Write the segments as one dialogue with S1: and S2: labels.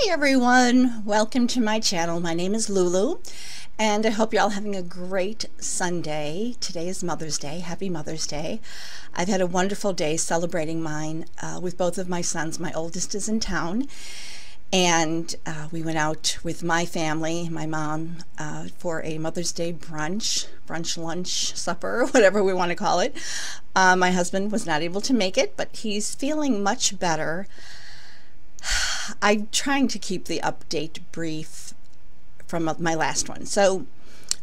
S1: Hi everyone, welcome to my channel. My name is Lulu and I hope you're all having a great Sunday. Today is Mother's Day. Happy Mother's Day. I've had a wonderful day celebrating mine with both of my sons. My oldest is in town and we went out with my family, my mom, for a Mother's Day brunch, lunch, supper, whatever we want to call it. My husband was not able to make it, but he's feeling much better. I'm trying to keep the update brief from my last one. So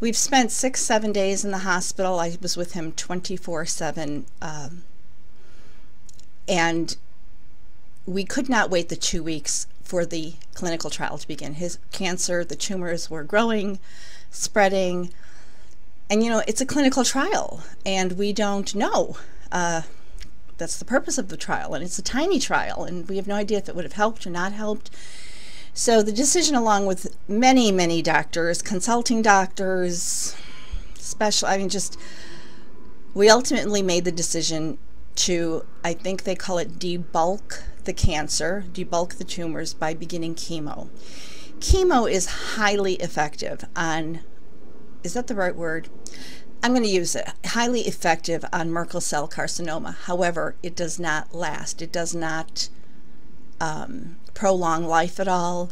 S1: we've spent 6-7 days in the hospital. I was with him 24/7, and we could not wait the 2 weeks for the clinical trial to begin. His cancer, the tumors were growing, spreading, and you know, it's a clinical trial and we don't know. That's the purpose of the trial, and it's a tiny trial, and we have no idea if it would have helped or not helped. So the decision, along with many doctors, consulting doctors, we ultimately made the decision to, I think they call it debulk the cancer, debulk the tumors by beginning chemo. Chemo is highly effective on, is that the right word? I'm going to use it, highly effective on Merkel cell carcinoma. However, it does not last. It does not prolong life at all.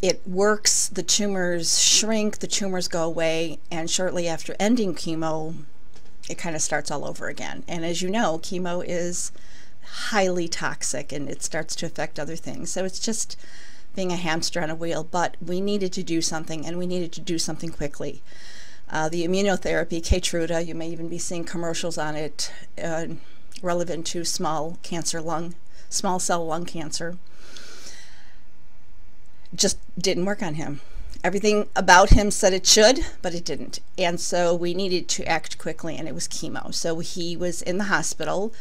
S1: It works, the tumors shrink, the tumors go away, and shortly after ending chemo, it kind of starts all over again. And as you know, chemo is highly toxic and it starts to affect other things. So it's just being a hamster on a wheel, but we needed to do something, and we needed to do something quickly. The immunotherapy, Keytruda, you may even be seeing commercials on it, relevant to small cell lung cancer, just didn't work on him. Everything about him said it should, but it didn't. And so we needed to act quickly, and it was chemo. So he was in the hospital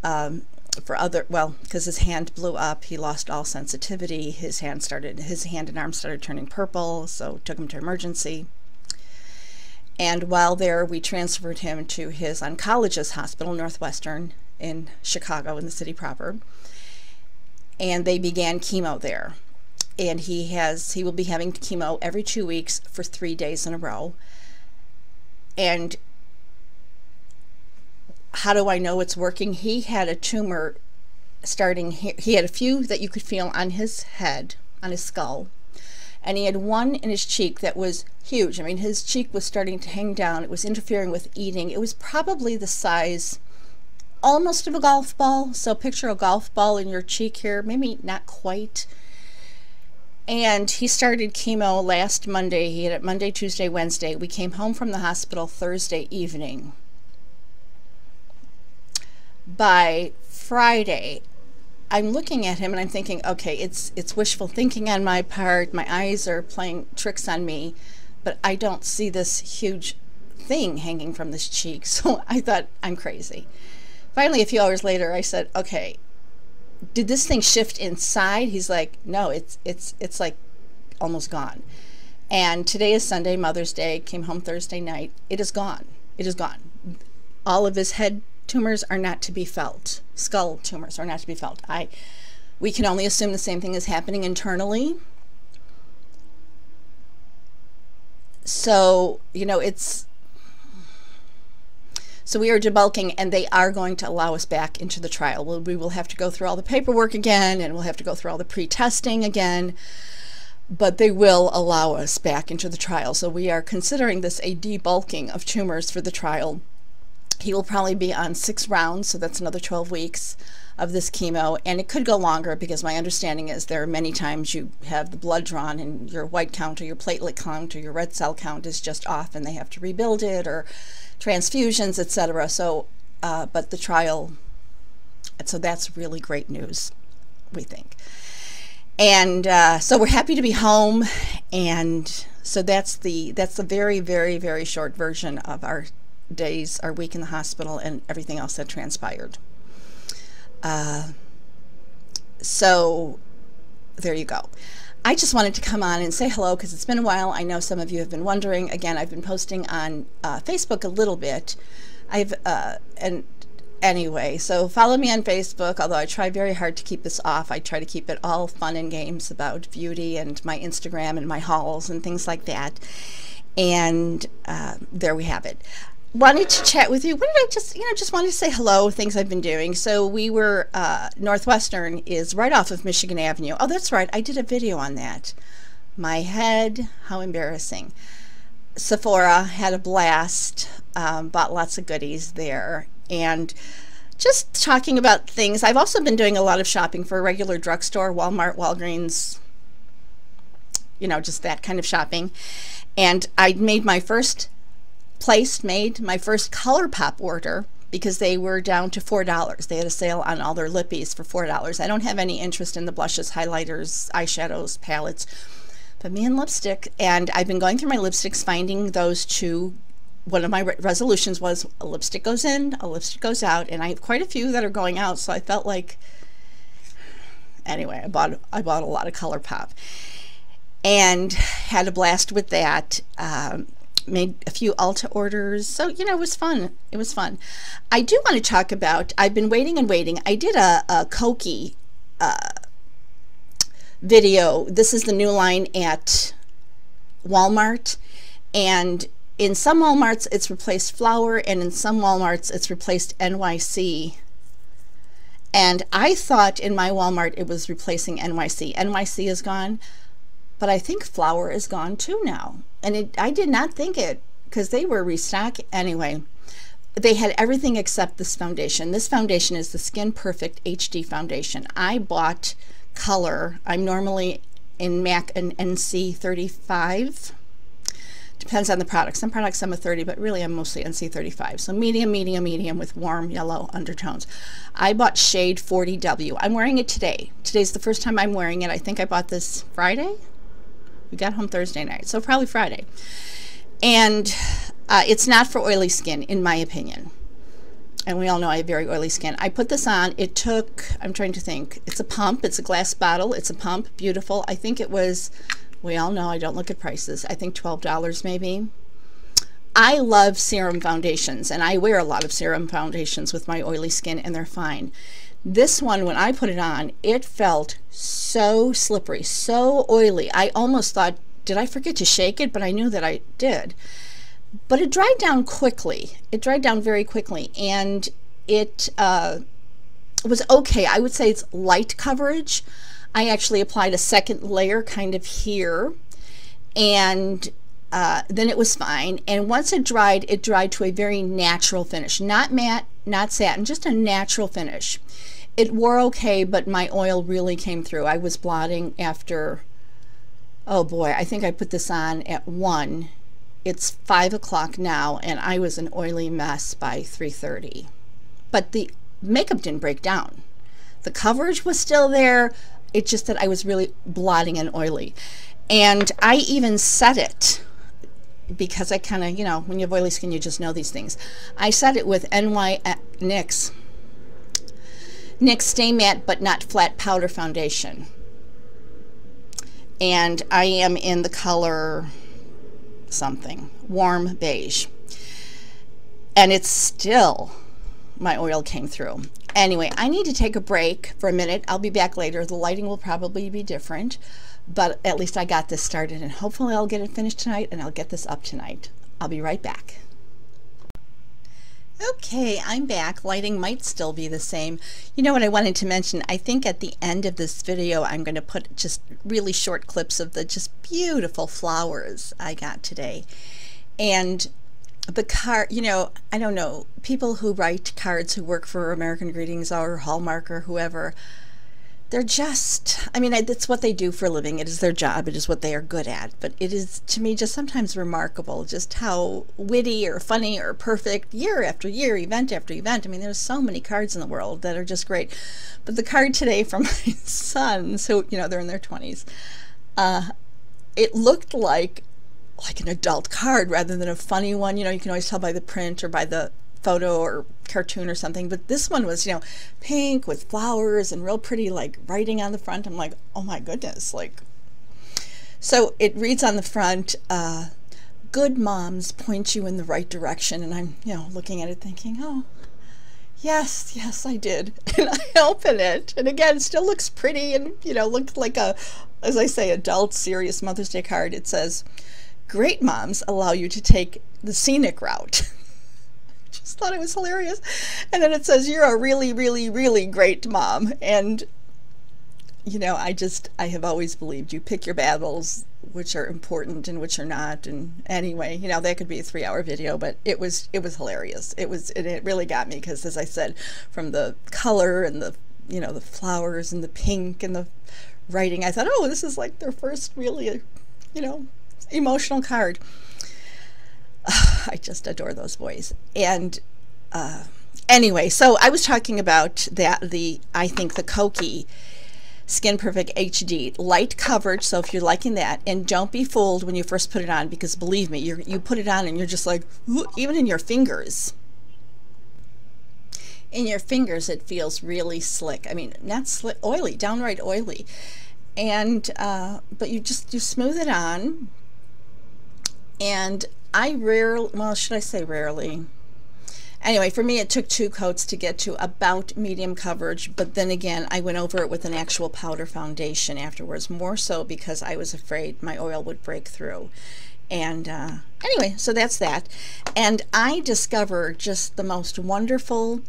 S1: because his hand blew up. He lost all sensitivity. His hand and arm started turning purple, so took him to emergency. And while there, we transferred him to his oncologist hospital, Northwestern, in Chicago, in the city proper. And they began chemo there. And he will be having chemo every 2 weeks for 3 days in a row. And how do I know it's working? He had a tumor starting here. He had a few that you could feel on his head, on his skull. And he had one in his cheek that was huge. I mean, his cheek was starting to hang down. It was interfering with eating. It was probably the size almost of a golf ball. So picture a golf ball in your cheek here, maybe not quite. And he started chemo last Monday. He had it Monday, Tuesday, Wednesday. We came home from the hospital Thursday evening. By Friday, I'm looking at him and I'm thinking, okay, it's wishful thinking on my part. My eyes are playing tricks on me, but I don't see this huge thing hanging from this cheek. So I thought, I'm crazy. Finally, a few hours later, I said, okay, did this thing shift inside? He's like, no, it's like almost gone. And today is Sunday, Mother's Day. Came home Thursday night. It is gone. It is gone. All of his head tumors are not to be felt. Skull tumors are not to be felt. We can only assume the same thing is happening internally. So, you know, so we are debulking, and they are going to allow us back into the trial. We will have to go through all the paperwork again, and we'll have to go through all the pre-testing again, but they will allow us back into the trial. So we are considering this a debulking of tumors for the trial. He will probably be on 6 rounds, so that's another 12 weeks of this chemo, and it could go longer because my understanding is there are many times you have the blood drawn and your white count or your platelet count or your red cell count is just off and they have to rebuild it, or transfusions, etc. So, but the trial, so that's really great news, we think. And so we're happy to be home, and so that's the very short version of our days, our week in the hospital, and everything else that transpired. So there you go. I just wanted to come on and say hello because it's been a while. I know some of you have been wondering. Again, I've been posting on Facebook a little bit. And anyway, so follow me on Facebook, although I try very hard to keep this off. I try to keep it all fun and games about beauty and my Instagram and my hauls and things like that. And there we have it. Wanted to chat with you. What did I just wanted to say hello, things I've been doing. So we were, Northwestern is right off of Michigan Avenue. Oh, that's right. I did a video on that. My head, how embarrassing. Sephora, had a blast, bought lots of goodies there, and just talking about things. I've also been doing a lot of shopping for a regular drugstore, Walmart, Walgreens, you know, just that kind of shopping. And I made my first ColourPop order because they were down to $4. They had a sale on all their lippies for $4. I don't have any interest in the blushes, highlighters, eyeshadows, palettes, but me and lipstick. And I've been going through my lipsticks, finding those two. One of my resolutions was a lipstick goes in, a lipstick goes out, and I have quite a few that are going out, so I felt like, anyway, I bought a lot of ColourPop and had a blast with that. Made a few Ulta orders, so you know, it was fun. It was fun. I do want to talk about, I've been waiting and waiting. I did a Kokie video. This is the new line at Walmart, and in some Walmarts it's replaced Flower, and in some Walmarts it's replaced NYC. And I thought in my Walmart it was replacing NYC. NYC is gone, but I think Flower is gone too now. And I did not think it, because they were restocking. Anyway, they had everything except this foundation. This foundation is the Skin Perfect HD foundation. I bought color. I'm normally in MAC and NC 35. Depends on the product. Some products I'm a 30, but really I'm mostly NC 35. So medium, medium, medium with warm yellow undertones. I bought shade 40W. I'm wearing it today. Today's the first time I'm wearing it. I think I bought this Friday. We got home Thursday night, so probably Friday. And it's not for oily skin, in my opinion. And we all know I have very oily skin. I put this on. It took, I'm trying to think, it's a pump. It's a glass bottle. It's a pump. Beautiful. I think it was, we all know I don't look at prices. I think $12 maybe. I love serum foundations, and I wear a lot of serum foundations with my oily skin, and they're fine. This one, when I put it on, it felt so slippery, so oily. I almost thought, did I forget to shake it? But I knew that I did. But it dried down quickly. It dried down very quickly, and it was okay. I would say it's light coverage. I actually applied a second layer kind of here, and then it was fine. And once it dried to a very natural finish. Not matte, not satin, just a natural finish. It wore okay, but my oil really came through. I was blotting after, oh boy, I think I put this on at 1. It's 5 o'clock now, and I was an oily mess by 3:30. But the makeup didn't break down. The coverage was still there. It's just that I was really blotting and oily. And I even set it, because I kind of, you know, when you have oily skin, you just know these things. I set it with NYX Stay Matte But Not Flat Powder Foundation. And I am in the color something, warm beige. And it's still, my oil came through. Anyway, I need to take a break for a minute. I'll be back later. The lighting will probably be different, but at least I got this started, and hopefully I'll get it finished tonight, and I'll get this up tonight. I'll be right back. Okay, I'm back. Lighting might still be the same. You know what I wanted to mention? I think at the end of this video I'm going to put just really short clips of the just beautiful flowers I got today. And the card, you know, I don't know, people who write cards who work for American Greetings or Hallmark or whoever, they're just, I mean, it's what they do for a living. It is their job. It is what they are good at. But it is, to me, just sometimes remarkable just how witty or funny or perfect, year after year, event after event. I mean, there's so many cards in the world that are just great. But the card today from my sons, who, you know, they're in their 20s, it looked like an adult card rather than a funny one. You know, you can always tell by the print or by the photo or cartoon or something, but this one was, you know, pink with flowers and real pretty like writing on the front. I'm like, oh my goodness. Like, so it reads on the front, good moms point you in the right direction. And I'm, you know, looking at it thinking, oh Yes, I did. And I open it, and again, it still looks pretty and, looked like a, as I say, adult, serious Mother's Day card. It says, great moms allow you to take the scenic route. Just thought it was hilarious. And then it says, you're a really, really, really great mom. And, I have always believed you pick your battles, which are important and which are not. And anyway, that could be a 3-hour video, but it was hilarious. It really got me because, as I said, from the color and the, the flowers and the pink and the writing, I thought, oh, this is like their first really, emotional card. I just adore those boys. And anyway, so I was talking about I think the Kokie Skin Perfect HD light coverage. So if you're liking that, and don't be fooled when you first put it on, because believe me, you put it on and you're just like, ooh, even in your fingers. In your fingers, it feels really slick. I mean, not slick, oily, downright oily. And but you smooth it on. And I rarely, well, should I say rarely? Anyway, for me, it took 2 coats to get to about medium coverage, but then again, I went over it with an actual powder foundation afterwards, more so because I was afraid my oil would break through. And anyway, so that's that. And I discovered just the most wonderful,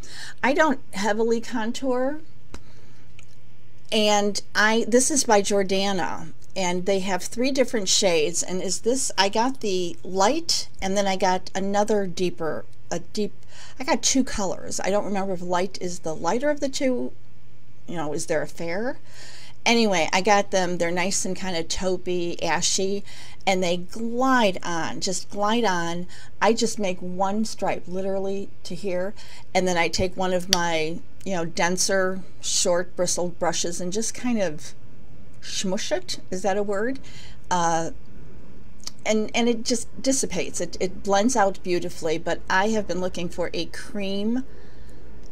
S1: I don't heavily contour, and this is by Jordana. And they have 3 different shades, and I got the light, and then I got another I got 2 colors. I don't remember if light is the lighter of the 2, is there a fair? Anyway, I got them, they're nice and kind of taupey, ashy, and they glide on, just glide on. I just make 1 stripe, literally to here, and then I take one of my, denser, short bristled brushes and just kind of smush it, is that a word? And it just dissipates. It blends out beautifully, but I have been looking for a cream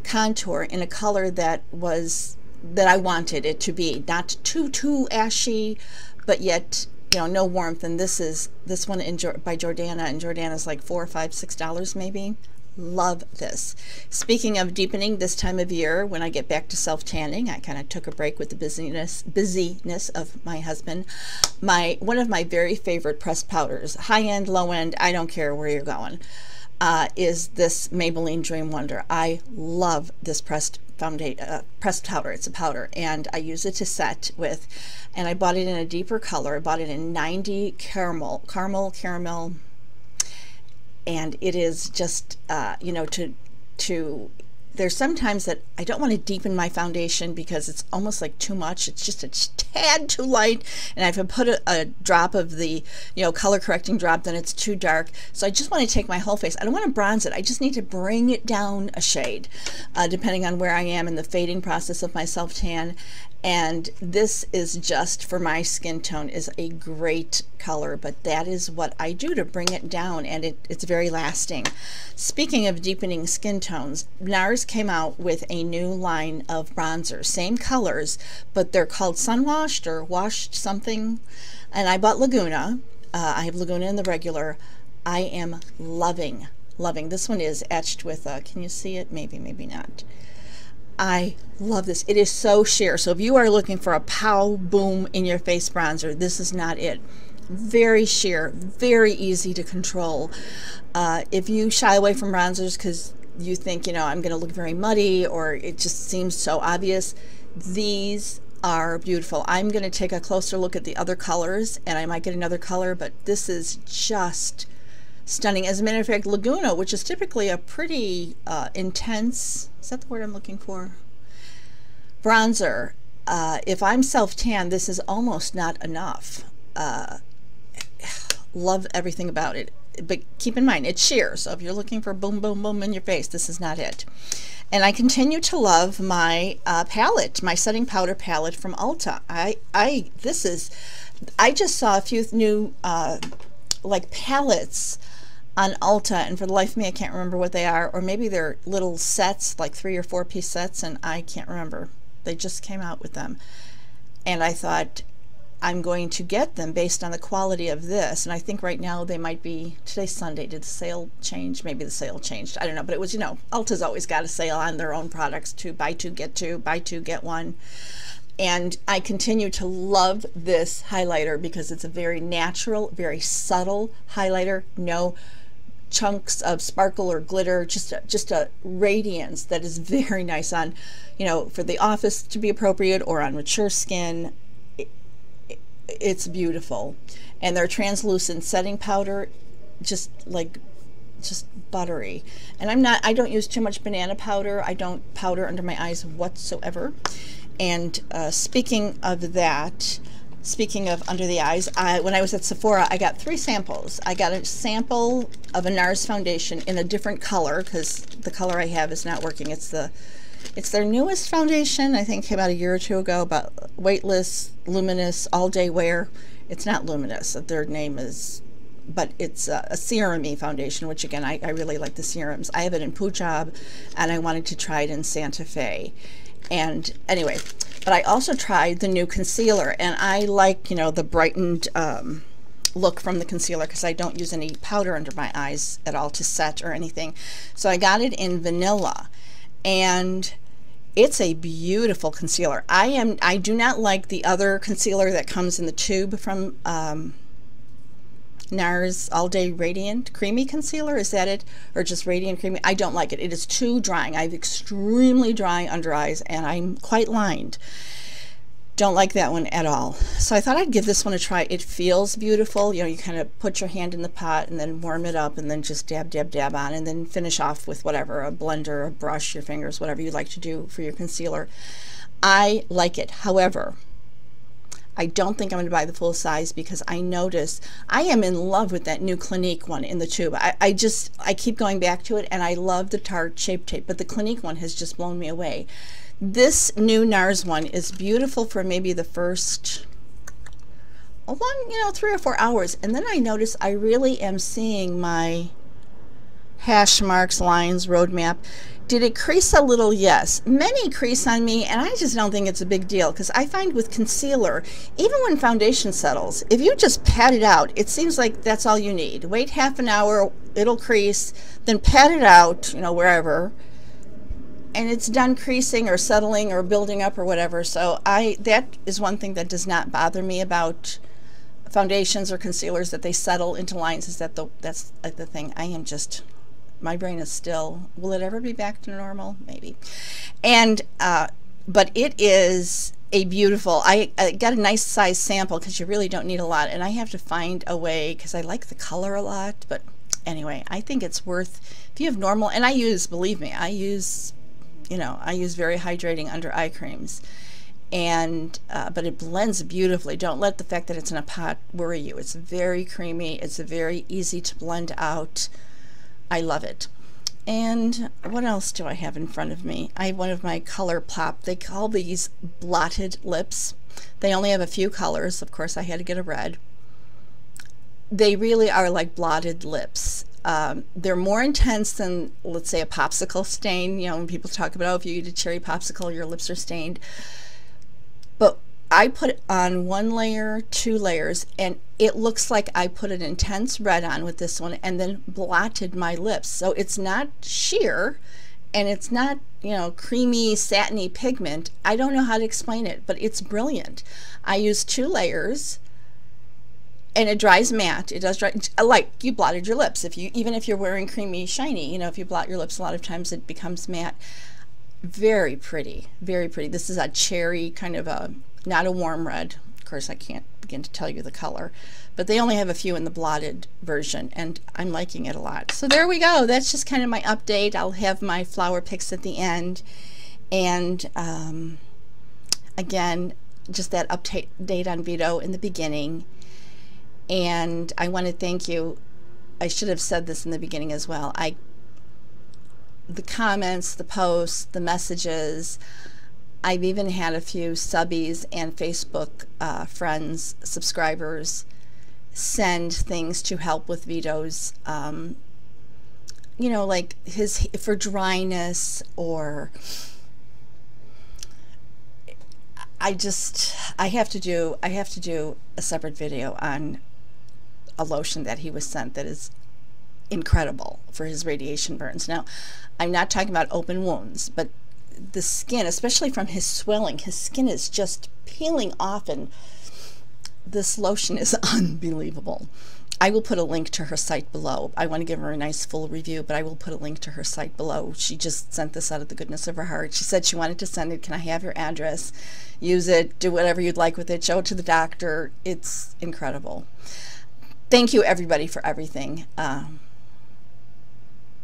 S1: contour in a color that I wanted it to be. Not too ashy, but yet, no warmth. And this one by Jordana, and Jordana's like $4 or $5, $6 maybe. Love this. Speaking of deepening this time of year, when I get back to self-tanning, I kind of took a break with the busyness of my husband. One of my very favorite pressed powders, high-end, low-end, I don't care where you're going, is this Maybelline Dream Wonder. I love this pressed powder. It's a powder, and I use it to set with, and I bought it in a deeper color. I bought it in 90 caramel, and it is just, there's sometimes that I don't want to deepen my foundation because it's almost like too much. It's just a tad too light, and if I put a drop of the, color correcting drop, then it's too dark. So I just want to take my whole face. I don't want to bronze it. I just need to bring it down a shade, depending on where I am in the fading process of my self-tan. And this is just, for my skin tone, is a great color, but that is what I do to bring it down, and it's very lasting. Speaking of deepening skin tones, NARS came out with a new line of bronzers, same colors, but they're called sun washed or washed something, and I bought Laguna. I have Laguna in the regular. I am loving. This one is etched with, can you see it? Maybe not. I love this. It is so sheer. So if you are looking for a pow boom in your face bronzer, this is not it. Very sheer, very easy to control. If you shy away from bronzers because you think, I'm going to look very muddy, or it just seems so obvious, these are beautiful. I'm going to take a closer look at the other colors, and I might get another color, but this is just stunning. As a matter of fact, Laguna, which is typically a pretty intense, is that the word I'm looking for? Bronzer. If I'm self-tan, this is almost not enough. Love everything about it. But keep in mind, it's sheer. So if you're looking for boom, boom, boom in your face, this is not it. And I continue to love my palette, my setting powder palette from Ulta. I just saw a few new like palettes on Ulta, and for the life of me I can't remember what they are, or maybe they're little sets, like 3 or 4 piece sets, and I can't remember. They just came out with them, and I thought, I'm going to get them based on the quality of this. And I think right now they might be, today's Sunday, did the sale change? Maybe the sale changed, I don't know, but it was, you know, Ulta's always got a sale on their own products too, buy two, buy two, get one. And I continue to love this highlighter because it's a very natural, very subtle highlighter, no chunks of sparkle or glitter, just a radiance that is very nice on, you know, for the office to be appropriate or on mature skin. It's beautiful. And their translucent setting powder, just buttery. And I don't use too much banana powder. I don't powder under my eyes whatsoever. And speaking of that, speaking of under the eyes, when I was at Sephora, I got 3 samples. I got a sample of a NARS foundation in a different color because the color I have is not working. It's their newest foundation. I think it came out a year or 2 ago, about weightless, luminous, all-day wear. It's not luminous. Their name is, but it's a serum-y foundation, which again, I really like the serums. I have it in Punjab, and I wanted to try it in Santa Fe. And anyway, but I also tried the new concealer, and I like, you know, the brightened look from the concealer because I don't use any powder under my eyes at all to set or anything. So I got it in vanilla, and it's a beautiful concealer. I do not like the other concealer that comes in the tube from NARS All Day Radiant Creamy Concealer. Is that it? Or just Radiant Creamy? I don't like it. It is too drying. I have extremely dry under eyes, and I'm quite lined. Don't like that one at all. So I thought I'd give this one a try. It feels beautiful. You know, you kind of put your hand in the pot and then warm it up and then just dab, dab, dab on, and then finish off with whatever, a blender, a brush, your fingers, whatever you like to do for your concealer. I like it. However, I don't think I'm going to buy the full size because I notice I am in love with that new Clinique one in the tube. I keep going back to it, and I love the Tarte Shape Tape, but the Clinique one has just blown me away. This new NARS one is beautiful for maybe the first, you know, 3 or 4 hours, and then I notice I really am seeing my hash marks, lines, roadmap. Did it crease a little? Yes. Many crease on me, and I just don't think it's a big deal because I find with concealer, even when foundation settles, if you just pat it out, it seems like that's all you need. Wait half an hour, it'll crease, then pat it out, you know, wherever, and it's done creasing or settling or building up or whatever. So that is one thing that does not bother me about foundations or concealers, that they settle into lines, is that that's like the thing. I am just, my brain is still, will it ever be back to normal? Maybe. And but it is a beautiful, I got a nice size sample because you really don't need a lot, and I have to find a way because I like the color a lot. But anyway, I think it's worth, if you have normal, and I use, believe me, I use, you know, I use very hydrating under eye creams, and but it blends beautifully. Don't let the fact that it's in a pot worry you. It's very creamy. It's very easy to blend out. I love it. And what else do I have in front of me? I have one of my Color Pop. They call these blotted lips. They only have a few colors. Of course, I had to get a red. They really are like blotted lips. They're more intense than, let's say, a popsicle stain. You know, when people talk about, oh, if you eat a cherry popsicle, your lips are stained. But I put on 1 layer, 2 layers, and it looks like I put an intense red on with this one and then blotted my lips. So it's not sheer, and it's not, you know, creamy, satiny pigment. I don't know how to explain it, but it's brilliant. I use 2 layers. And it dries matte. It does dry, like you blotted your lips. Even if you're wearing creamy, shiny, you know, if you blot your lips, a lot of times it becomes matte. Very pretty, very pretty. This is a cherry, kind of a, not a warm red. Of course, I can't begin to tell you the color, but they only have a few in the blotted version, and I'm liking it a lot. So there we go. That's just kind of my update. I'll have my flower picks at the end, and again, just that update on Vito in the beginning. And I want to thank you. I should have said this in the beginning as well. The comments, the posts, the messages. I've even had a few subbies and Facebook friends, subscribers, send things to help with Vito's, you know, like for dryness, or I have to do a separate video on a lotion that he was sent that is incredible for his radiation burns. Now, I'm not talking about open wounds, but the skin, especially from his swelling, his skin is just peeling off, and this lotion is unbelievable. I will put a link to her site below. I want to give her a nice full review, but I will put a link to her site below. She just sent this out of the goodness of her heart. She said she wanted to send it. Can I have your address? Use it, do whatever you'd like with it, show it to the doctor. It's incredible. Thank you, everybody, for everything.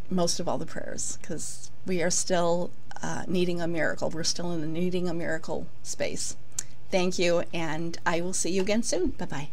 S1: Most of all, the prayers, because we are still needing a miracle. We're still in the needing a miracle space. Thank you, and I will see you again soon. Bye-bye.